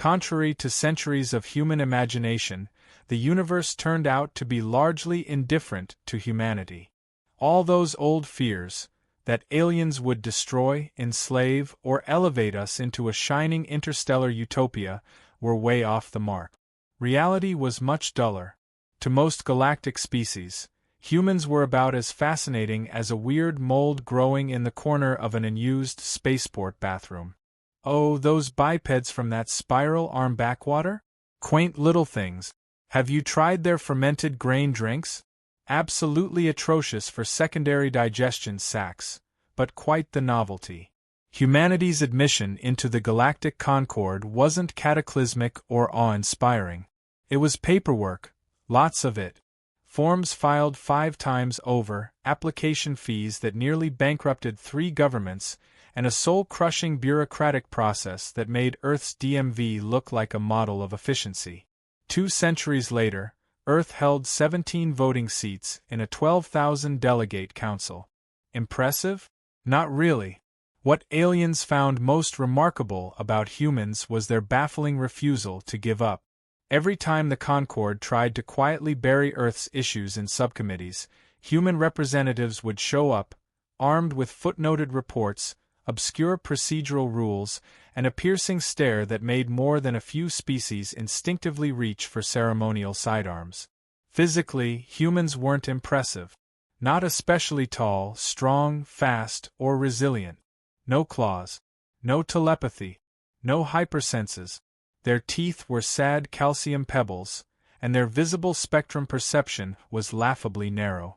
Contrary to centuries of human imagination, the universe turned out to be largely indifferent to humanity. All those old fears, that aliens would destroy, enslave, or elevate us into a shining interstellar utopia, were way off the mark. Reality was much duller. To most galactic species, humans were about as fascinating as a weird mold growing in the corner of an unused spaceport bathroom. Oh, those bipeds from that spiral arm backwater? Quaint little things. Have you tried their fermented grain drinks? Absolutely atrocious for secondary digestion sacs, but quite the novelty. Humanity's admission into the galactic concord wasn't cataclysmic or awe-inspiring. It was paperwork, lots of it. Forms filed 5 times over, application fees that nearly bankrupted 3 governments, and a soul-crushing bureaucratic process that made Earth's DMV look like a model of efficiency. 2 centuries later, Earth held 17 voting seats in a 12,000-delegate council. Impressive? Not really. What aliens found most remarkable about humans was their baffling refusal to give up. Every time the Concord tried to quietly bury Earth's issues in subcommittees, human representatives would show up, armed with footnoted reports, obscure procedural rules, and a piercing stare that made more than a few species instinctively reach for ceremonial sidearms. Physically, humans weren't impressive. Not especially tall, strong, fast, or resilient. No claws. No telepathy. No hypersenses. Their teeth were sad calcium pebbles, and their visible spectrum perception was laughably narrow.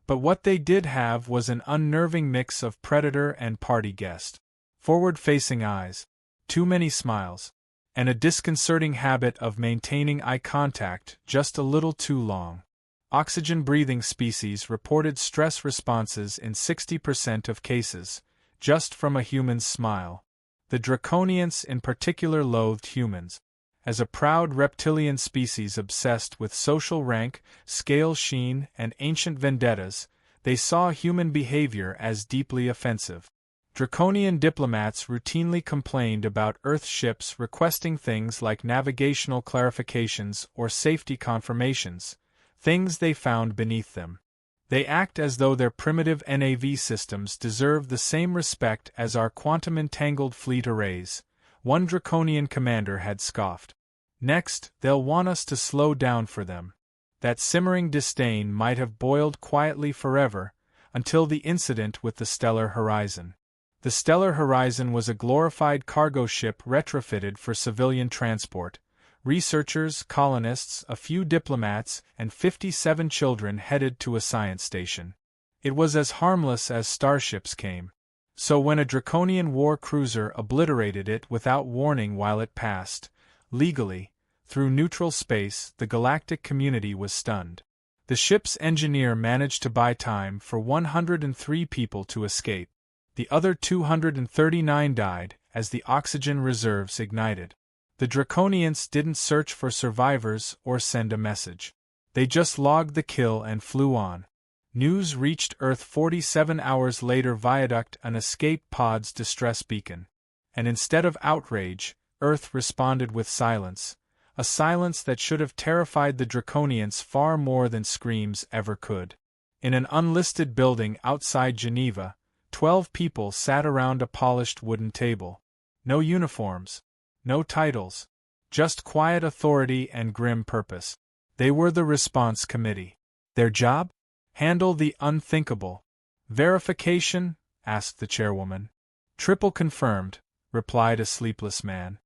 But what they did have was an unnerving mix of predator and party guest. Forward-facing eyes, too many smiles, and a disconcerting habit of maintaining eye contact just a little too long. Oxygen-breathing species reported stress responses in 60% of cases, just from a human's smile. The draconians in particular loathed humans. As a proud reptilian species obsessed with social rank, scale sheen, and ancient vendettas, they saw human behavior as deeply offensive. Draconian diplomats routinely complained about Earth ships requesting things like navigational clarifications or safety confirmations, things they found beneath them. They act as though their primitive NAV systems deserve the same respect as our quantum-entangled fleet arrays, one draconian commander had scoffed. Next, they'll want us to slow down for them. That simmering disdain might have boiled quietly forever, until the incident with the Stellar Horizon. The Stellar Horizon was a glorified cargo ship retrofitted for civilian transport. Researchers, colonists, a few diplomats, and 57 children headed to a science station. It was as harmless as starships came. So when a draconian war cruiser obliterated it without warning while it passed, legally, through neutral space, the galactic community was stunned. The ship's engineer managed to buy time for 103 people to escape. The other 239 died as the oxygen reserves ignited. The Draconians didn't search for survivors or send a message. They just logged the kill and flew on. News reached Earth 47 hours later via an escape pod's distress beacon. And instead of outrage, Earth responded with silence, a silence that should have terrified the Draconians far more than screams ever could. In an unlisted building outside Geneva, 12 people sat around a polished wooden table. No uniforms. No titles. Just quiet authority and grim purpose. They were the response committee. Their job? Handle the unthinkable. Verification? Asked the chairwoman. Triple confirmed, replied a sleepless man.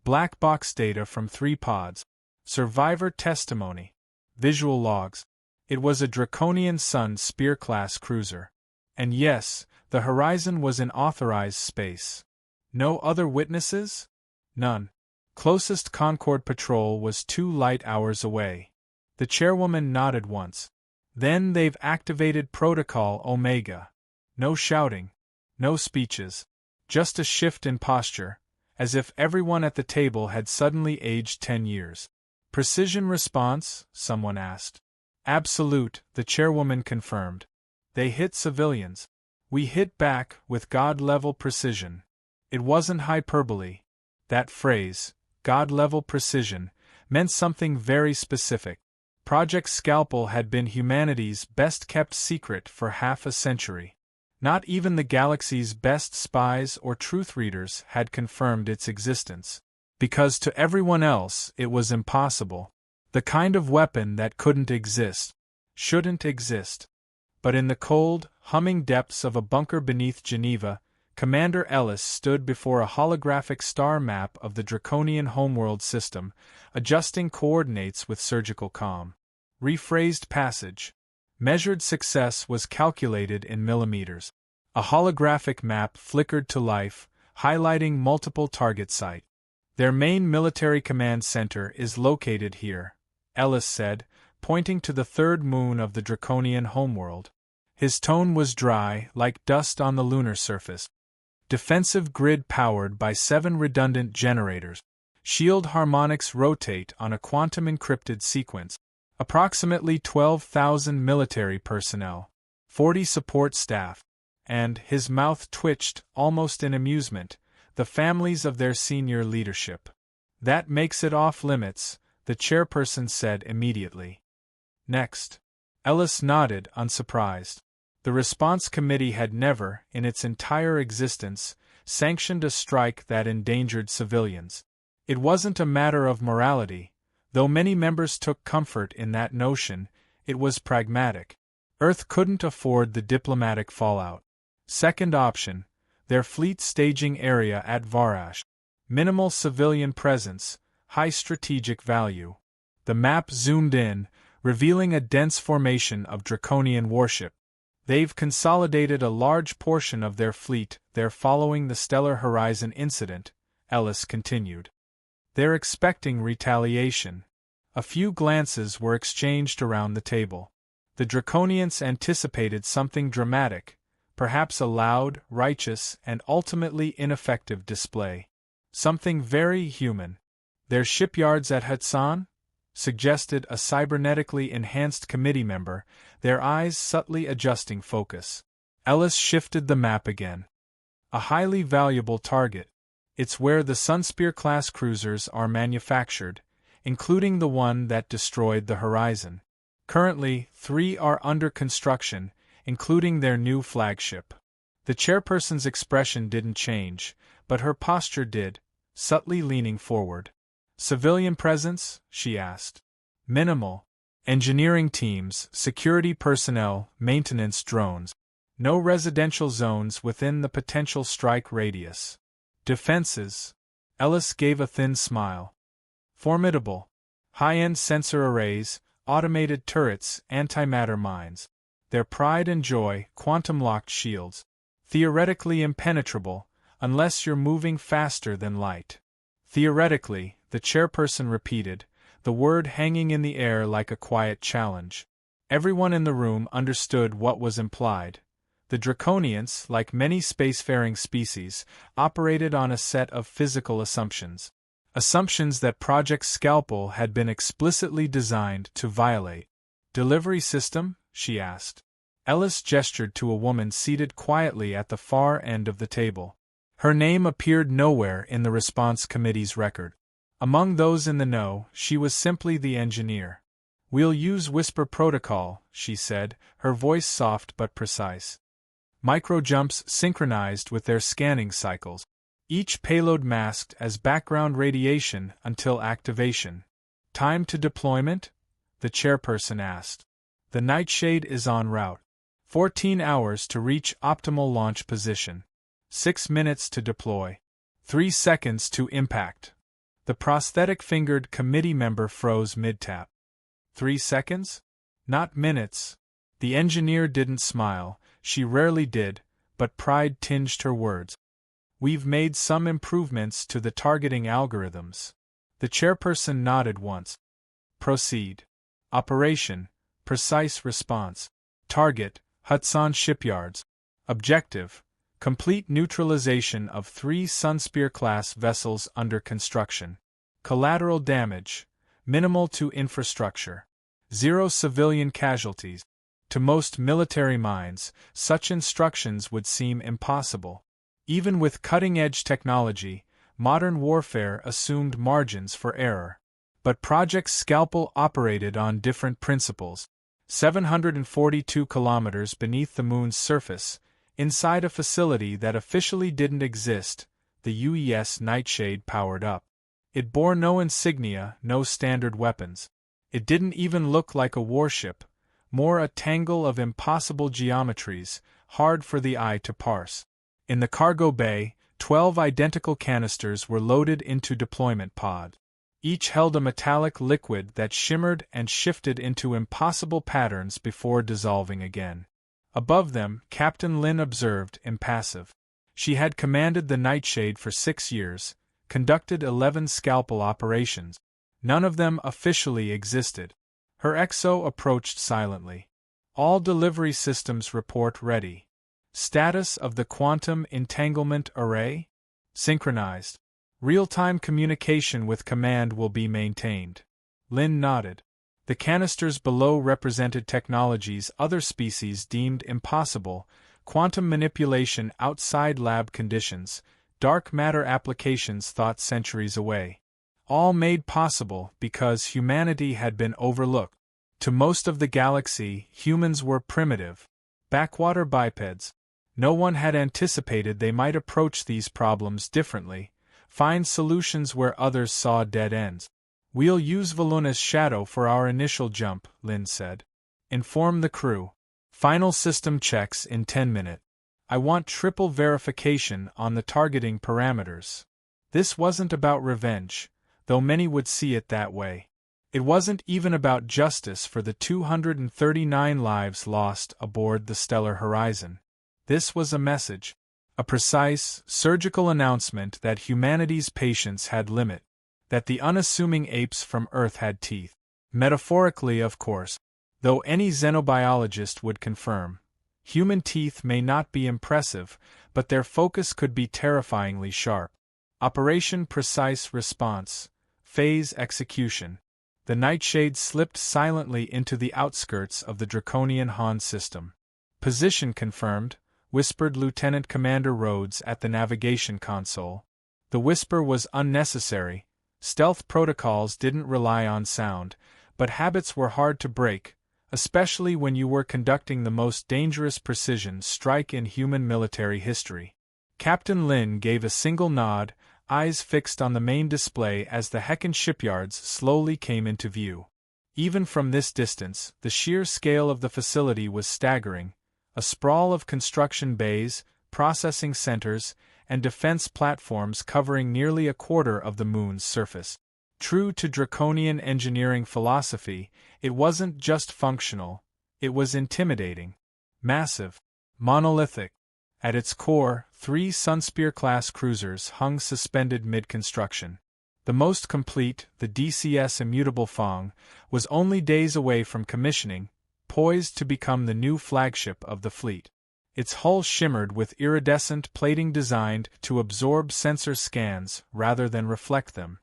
Black box data from 3 pods. Survivor testimony. Visual logs. It was a Draconian Sun Spear-class cruiser. And yes, the Horizon was in authorized space. No other witnesses? None. Closest Concord patrol was 2 light hours away. The chairwoman nodded once. Then they've activated Protocol Omega. No shouting. No speeches. Just a shift in posture, as if everyone at the table had suddenly aged 10 years. Precision response? Someone asked. Absolute, the chairwoman confirmed. They hit civilians. We hit back with God-level precision. It wasn't hyperbole. That phrase, God-level precision, meant something very specific. Project Scalpel had been humanity's best-kept secret for half a century. Not even the galaxy's best spies or truth readers had confirmed its existence. Because to everyone else it was impossible. The kind of weapon that couldn't exist. Shouldn't exist. But in the cold, humming depths of a bunker beneath Geneva, Commander Ellis stood before a holographic star map of the draconian homeworld system, adjusting coordinates with surgical calm. Rephrased passage. Measured success was calculated in millimeters. A holographic map flickered to life, highlighting multiple target sites. Their main military command center is located here, Ellis said, pointing to the third moon of the draconian homeworld. His tone was dry, like dust on the lunar surface. Defensive grid powered by 7 redundant generators. Shield harmonics rotate on a quantum-encrypted sequence. Approximately 12,000 military personnel. 40 support staff. And, his mouth twitched, almost in amusement, the families of their senior leadership. That makes it off-limits, the chairperson said immediately. Next. Ellis nodded, unsurprised. The response committee had never, in its entire existence, sanctioned a strike that endangered civilians. It wasn't a matter of morality, though many members took comfort in that notion, it was pragmatic. Earth couldn't afford the diplomatic fallout. Second option, their fleet staging area at Varash. Minimal civilian presence, high strategic value. The map zoomed in, revealing a dense formation of draconian warship. They've consolidated a large portion of their fleet there following the Stellar Horizon incident, Ellis continued. They're expecting retaliation. A few glances were exchanged around the table. The Draconians anticipated something dramatic, perhaps a loud, righteous, and ultimately ineffective display. Something very human. Their shipyards at Hudson? Suggested a cybernetically enhanced committee member, their eyes subtly adjusting focus. Ellis shifted the map again. A highly valuable target. It's where the Sunspear-class cruisers are manufactured, including the one that destroyed the Horizon. Currently, 3 are under construction, including their new flagship. The chairperson's expression didn't change, but her posture did, subtly leaning forward. Civilian presence? She asked. Minimal. Engineering teams, security personnel, maintenance drones. No residential zones within the potential strike radius. Defenses? Ellis gave a thin smile. Formidable. High-end sensor arrays, automated turrets, antimatter mines. Their pride and joy, quantum-locked shields. Theoretically impenetrable, unless you're moving faster than light. Theoretically, the chairperson repeated, the word hanging in the air like a quiet challenge. Everyone in the room understood what was implied. The Draconians, like many spacefaring species, operated on a set of physical assumptions. Assumptions that Project Scalpel had been explicitly designed to violate. Delivery system? She asked. Ellis gestured to a woman seated quietly at the far end of the table. Her name appeared nowhere in the response committee's record. Among those in the know, she was simply the engineer. We'll use whisper protocol, she said, her voice soft but precise. Microjumps synchronized with their scanning cycles. Each payload masked as background radiation until activation. Time to deployment? The chairperson asked. The Nightshade is en route. 14 hours to reach optimal launch position. 6 minutes to deploy. 3 seconds to impact. The prosthetic-fingered committee member froze mid-tap. 3 seconds? Not minutes. The engineer didn't smile, she rarely did, but pride tinged her words. We've made some improvements to the targeting algorithms. The chairperson nodded once. Proceed. Operation. Precise response. Target. Hudson shipyards. Objective. Complete neutralization of 3 Sunspear-class vessels under construction. Collateral damage. Minimal to infrastructure. 0 civilian casualties. To most military minds, such instructions would seem impossible. Even with cutting-edge technology, modern warfare assumed margins for error. But Project Scalpel operated on different principles. 742 kilometers beneath the Moon's surface, inside a facility that officially didn't exist, the UES Nightshade powered up. It bore no insignia, no standard weapons. It didn't even look like a warship, more a tangle of impossible geometries, hard for the eye to parse. In the cargo bay, 12 identical canisters were loaded into deployment pod. Each held a metallic liquid that shimmered and shifted into impossible patterns before dissolving again. Above them, Captain Lin observed, impassive. She had commanded the Nightshade for 6 years, conducted 11 scalpel operations. None of them officially existed. Her XO approached silently. All delivery systems report ready. Status of the quantum entanglement array? Synchronized. Real-time communication with command will be maintained. Lin nodded. The canisters below represented technologies other species deemed impossible: quantum manipulation outside lab conditions, dark matter applications thought centuries away. All made possible because humanity had been overlooked. To most of the galaxy, humans were primitive, backwater bipeds. No one had anticipated they might approach these problems differently, find solutions where others saw dead ends. We'll use Valuna's shadow for our initial jump, Lin said. Inform the crew. Final system checks in 10 minutes. I want triple verification on the targeting parameters. This wasn't about revenge, though many would see it that way. It wasn't even about justice for the 239 lives lost aboard the Stellar Horizon. This was a message. A precise, surgical announcement that humanity's patience had limit, that the unassuming apes from Earth had teeth. Metaphorically, of course, though any xenobiologist would confirm. Human teeth may not be impressive, but their focus could be terrifyingly sharp. Operation Precise Response. Phase Execution. The Nightshade slipped silently into the outskirts of the draconian Han system. Position confirmed, whispered Lieutenant Commander Rhodes at the navigation console. The whisper was unnecessary. Stealth protocols didn't rely on sound, but habits were hard to break, especially when you were conducting the most dangerous precision strike in human military history. Captain Lin gave a single nod, eyes fixed on the main display as the Heckin shipyards slowly came into view. Even from this distance, the sheer scale of the facility was staggering. A sprawl of construction bays, processing centers, and defense platforms covering nearly a quarter of the Moon's surface. True to draconian engineering philosophy, it wasn't just functional, it was intimidating. Massive. Monolithic. At its core, 3 Sunspear-class cruisers hung suspended mid-construction. The most complete, the DCS Immutable Fong, was only days away from commissioning, poised to become the new flagship of the fleet. Its hull shimmered with iridescent plating designed to absorb sensor scans rather than reflect them.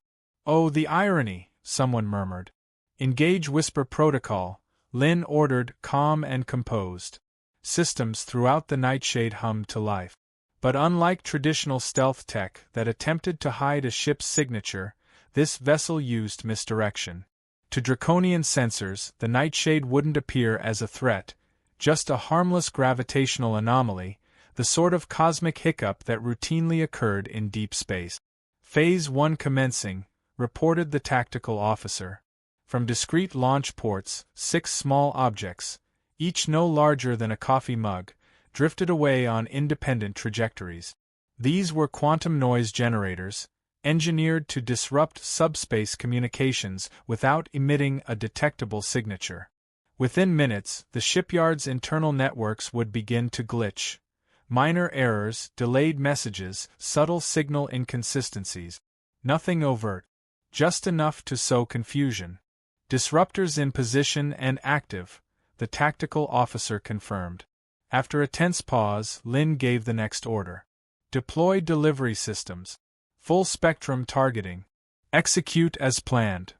"Oh, the irony," someone murmured. "Engage Whisper Protocol," Lin ordered, calm and composed. Systems throughout the Nightshade hummed to life. But unlike traditional stealth tech that attempted to hide a ship's signature, this vessel used misdirection. To draconian sensors, the Nightshade wouldn't appear as a threat, just a harmless gravitational anomaly, the sort of cosmic hiccup that routinely occurred in deep space. Phase 1 commencing, reported the tactical officer. From discrete launch ports, 6 small objects, each no larger than a coffee mug, drifted away on independent trajectories. These were quantum noise generators, engineered to disrupt subspace communications without emitting a detectable signature. Within minutes, the shipyard's internal networks would begin to glitch. Minor errors, delayed messages, subtle signal inconsistencies. Nothing overt. Just enough to sow confusion. Disruptors in position and active, the tactical officer confirmed. After a tense pause, Lin gave the next order. Deploy delivery systems. Full spectrum targeting. Execute as planned.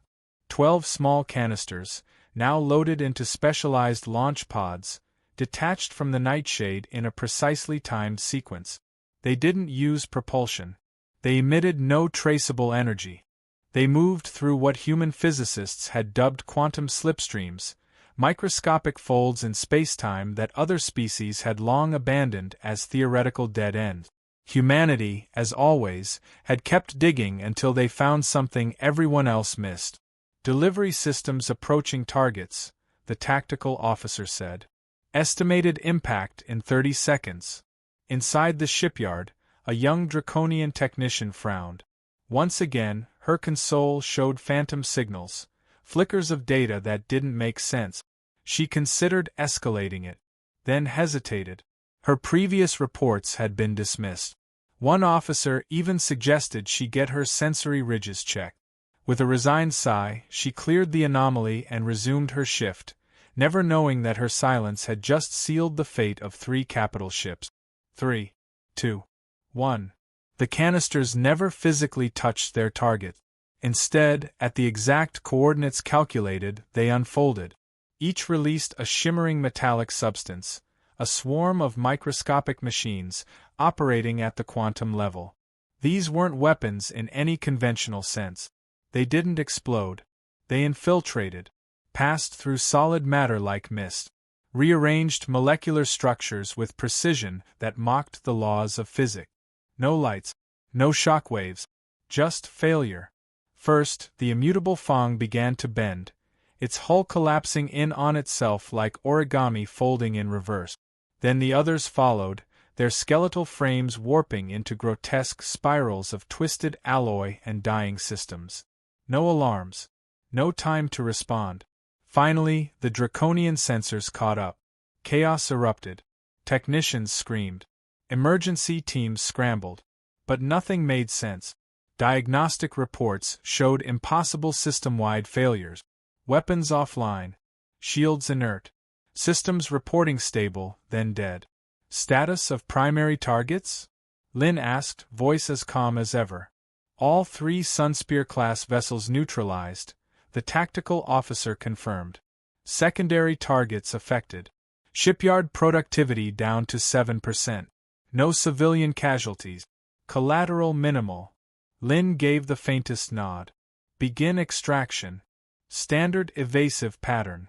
12 small canisters, now loaded into specialized launch pods, detached from the Nightshade in a precisely timed sequence. They didn't use propulsion. They emitted no traceable energy. They moved through what human physicists had dubbed quantum slipstreams, microscopic folds in spacetime that other species had long abandoned as theoretical dead ends. Humanity, as always, had kept digging until they found something everyone else missed. Delivery systems approaching targets, the tactical officer said. Estimated impact in 30 seconds. Inside the shipyard, a young Draconian technician frowned. Once again, her console showed phantom signals, flickers of data that didn't make sense. She considered escalating it, then hesitated. Her previous reports had been dismissed. One officer even suggested she get her sensory ridges checked. With a resigned sigh, she cleared the anomaly and resumed her shift, never knowing that her silence had just sealed the fate of 3 capital ships. 3, 2, 1. The canisters never physically touched their target. Instead, at the exact coordinates calculated, they unfolded. Each released a shimmering metallic substance, a swarm of microscopic machines operating at the quantum level. These weren't weapons in any conventional sense. They didn't explode. They infiltrated, passed through solid matter like mist, rearranged molecular structures with precision that mocked the laws of physics. No lights, no shockwaves, just failure. First, the immutable Fong began to bend, its hull collapsing in on itself like origami folding in reverse. Then the others followed, their skeletal frames warping into grotesque spirals of twisted alloy and dying systems. No alarms. No time to respond. Finally, the draconian sensors caught up. Chaos erupted. Technicians screamed. Emergency teams scrambled. But nothing made sense. Diagnostic reports showed impossible system-wide failures. Weapons offline. Shields inert. Systems reporting stable, then dead. Status of primary targets? Lin asked, voice as calm as ever. All 3 Sunspear-class vessels neutralized, the tactical officer confirmed. Secondary targets affected. Shipyard productivity down to 7%. No civilian casualties. Collateral minimal. Lin gave the faintest nod. Begin extraction. Standard evasive pattern.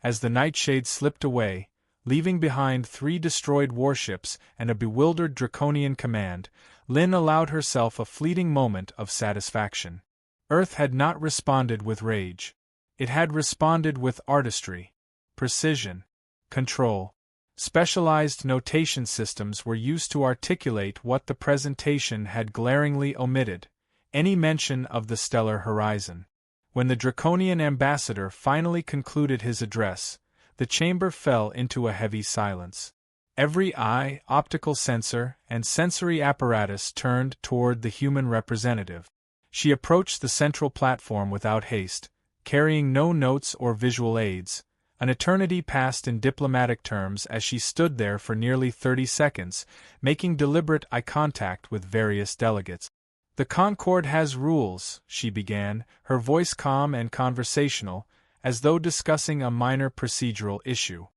As the nightshade slipped away, leaving behind 3 destroyed warships and a bewildered Draconian command, Lin allowed herself a fleeting moment of satisfaction. Earth had not responded with rage. It had responded with artistry, precision, control. Specialized notation systems were used to articulate what the presentation had glaringly omitted, any mention of the stellar horizon. When the Draconian ambassador finally concluded his address, the chamber fell into a heavy silence. Every eye, optical sensor, and sensory apparatus turned toward the human representative. She approached the central platform without haste, carrying no notes or visual aids. An eternity passed in diplomatic terms as she stood there for nearly 30 seconds, making deliberate eye contact with various delegates. "The Concord has rules," she began, her voice calm and conversational, as though discussing a minor procedural issue.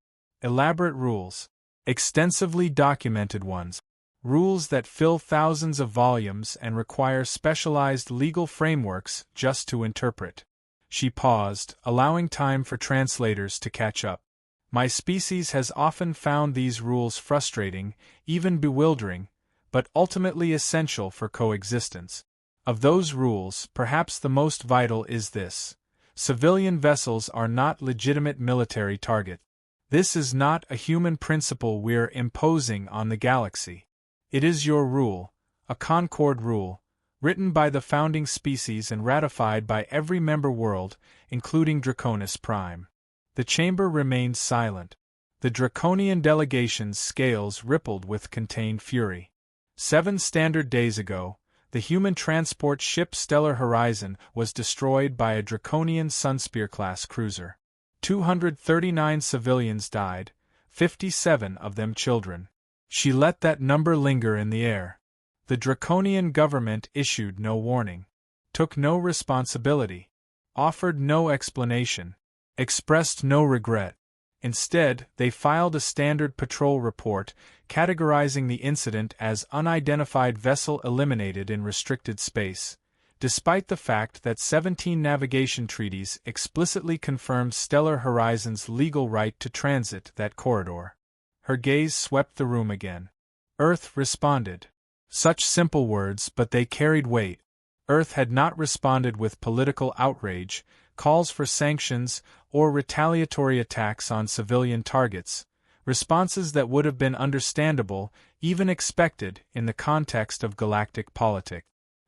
"Elaborate rules. Extensively documented ones. Rules that fill thousands of volumes and require specialized legal frameworks just to interpret." She paused, allowing time for translators to catch up. "My species has often found these rules frustrating, even bewildering, but ultimately essential for coexistence. Of those rules, perhaps the most vital is this: civilian vessels are not legitimate military targets. This is not a human principle we're imposing on the galaxy. It is your rule, a Concord rule, written by the founding species and ratified by every member world, including Draconis Prime." The chamber remained silent. The Draconian delegation's scales rippled with contained fury. 7 standard days ago, the human transport ship Stellar Horizon was destroyed by a Draconian Sunspear-class cruiser. 239 civilians died, 57 of them children. She let that number linger in the air. The Draconian government issued no warning, took no responsibility, offered no explanation, expressed no regret. Instead, they filed a standard patrol report, categorizing the incident as unidentified vessel eliminated in restricted space, despite the fact that 17 navigation treaties explicitly confirmed Stellar Horizon's legal right to transit that corridor. Her gaze swept the room again. Earth responded. Such simple words, but they carried weight. Earth had not responded with political outrage, calls for sanctions, or retaliatory attacks on civilian targets, responses that would have been understandable, even expected, in the context of galactic politics.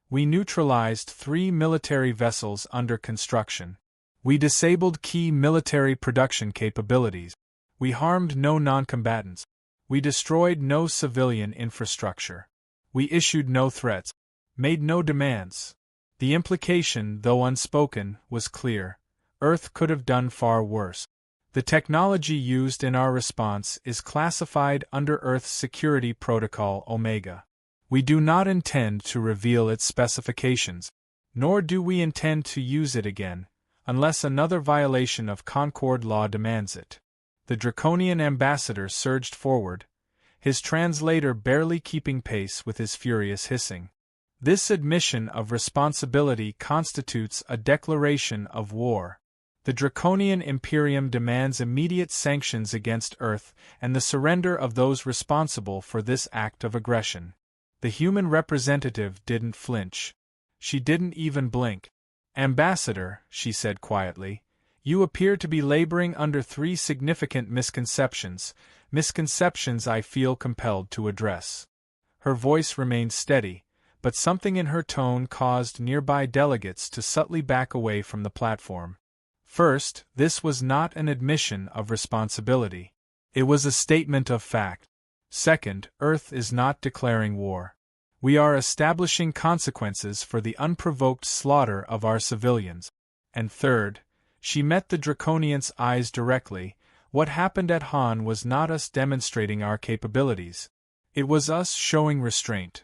We neutralized 3 military vessels under construction. We disabled key military production capabilities. We harmed no noncombatants. We destroyed no civilian infrastructure. We issued no threats, made no demands. The implication, though unspoken, was clear. Earth could have done far worse. The technology used in our response is classified under Earth's Security Protocol Omega. We do not intend to reveal its specifications, nor do we intend to use it again, unless another violation of Concord law demands it. The draconian ambassador surged forward, his translator barely keeping pace with his furious hissing. This admission of responsibility constitutes a declaration of war. The draconian Imperium demands immediate sanctions against Earth and the surrender of those responsible for this act of aggression. The human representative didn't flinch. She didn't even blink. "Ambassador," she said quietly, "you appear to be laboring under 3 significant misconceptions I feel compelled to address." Her voice remained steady, but something in her tone caused nearby delegates to subtly back away from the platform. First, this was not an admission of responsibility. It was a statement of fact. Second, Earth is not declaring war. We are establishing consequences for the unprovoked slaughter of our civilians. And third, she met the draconian's eyes directly. What happened at Han was not us demonstrating our capabilities. It was us showing restraint.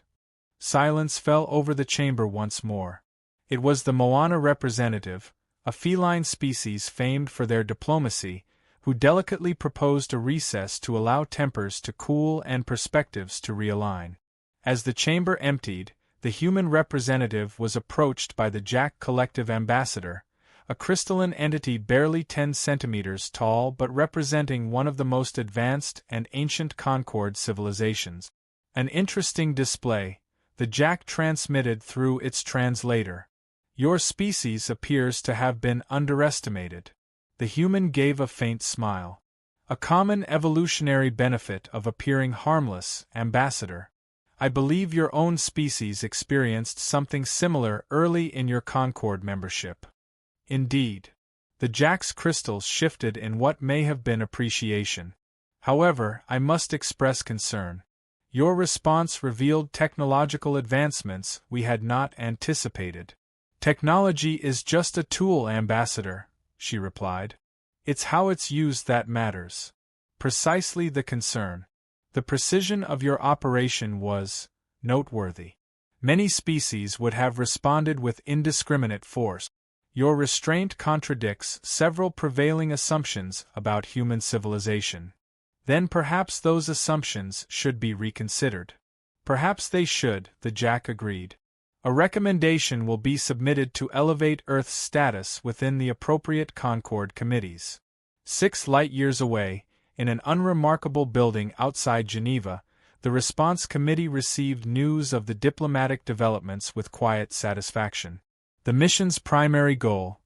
Silence fell over the chamber once more. It was the Moana representative, a feline species famed for their diplomacy, who delicately proposed a recess to allow tempers to cool and perspectives to realign. As the chamber emptied, the human representative was approached by the Jack Collective ambassador, a crystalline entity barely 10 centimeters tall but representing one of the most advanced and ancient Concord civilizations. An interesting display, the Jack transmitted through its translator. "Your species appears to have been underestimated." The human gave a faint smile. "A common evolutionary benefit of appearing harmless, Ambassador. I believe your own species experienced something similar early in your Concord membership." Indeed. The Jack's crystals shifted in what may have been appreciation. "However, I must express concern. Your response revealed technological advancements we had not anticipated." "Technology is just a tool, Ambassador," she replied. "It's how it's used that matters." Precisely the concern. The precision of your operation was noteworthy. Many species would have responded with indiscriminate force. Your restraint contradicts several prevailing assumptions about human civilization. Then perhaps those assumptions should be reconsidered. "Perhaps they should," the Jack agreed. "A recommendation will be submitted to elevate Earth's status within the appropriate Concord committees." 6 light-years away, in an unremarkable building outside Geneva, the response committee received news of the diplomatic developments with quiet satisfaction. The mission's primary goal,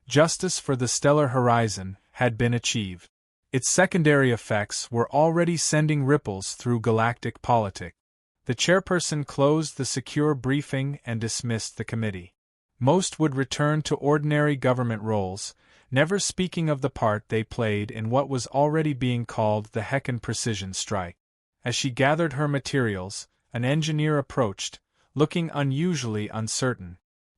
justice for the Stellar Horizon, had been achieved. Its secondary effects were already sending ripples through galactic politics. The chairperson closed the secure briefing and dismissed the committee. Most would return to ordinary government roles, never speaking of the part they played in what was already being called the Heckin precision strike. As she gathered her materials, an engineer approached, looking unusually uncertain.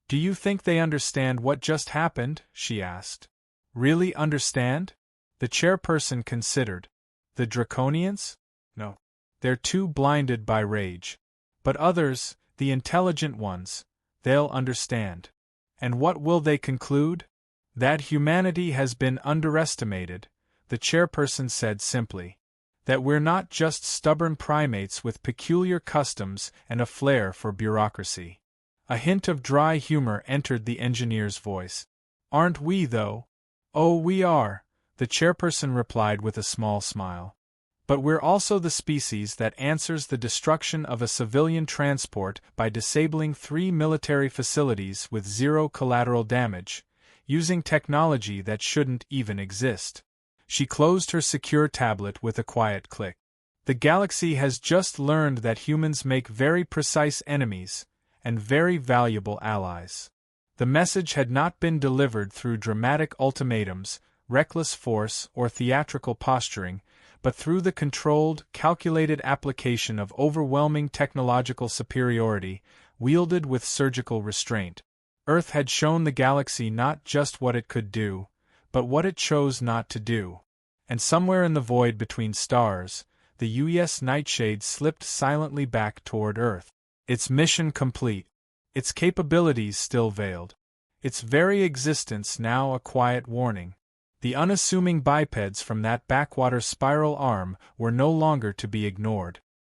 "Do you think they understand what just happened?" she asked. "Really understand?" The chairperson considered. "The Draconians? No. They're too blinded by rage. But others, the intelligent ones, they'll understand. And what will they conclude? That humanity has been underestimated, the chairperson said simply. That we're not just stubborn primates with peculiar customs and a flair for bureaucracy. A hint of dry humor entered the engineer's voice. Aren't we, though? Oh, we are, the chairperson replied with a small smile. But we're also the species that answers the destruction of a civilian transport by disabling 3 military facilities with 0 collateral damage, using technology that shouldn't even exist. She closed her secure tablet with a quiet click. The galaxy has just learned that humans make very precise enemies, and very valuable allies. The message had not been delivered through dramatic ultimatums, reckless force, or theatrical posturing, but through the controlled, calculated application of overwhelming technological superiority, wielded with surgical restraint. Earth had shown the galaxy not just what it could do, but what it chose not to do. And somewhere in the void between stars, the UES Nightshade slipped silently back toward Earth. Its mission complete. Its capabilities still veiled. Its very existence now a quiet warning. The unassuming bipeds from that backwater spiral arm were no longer to be ignored.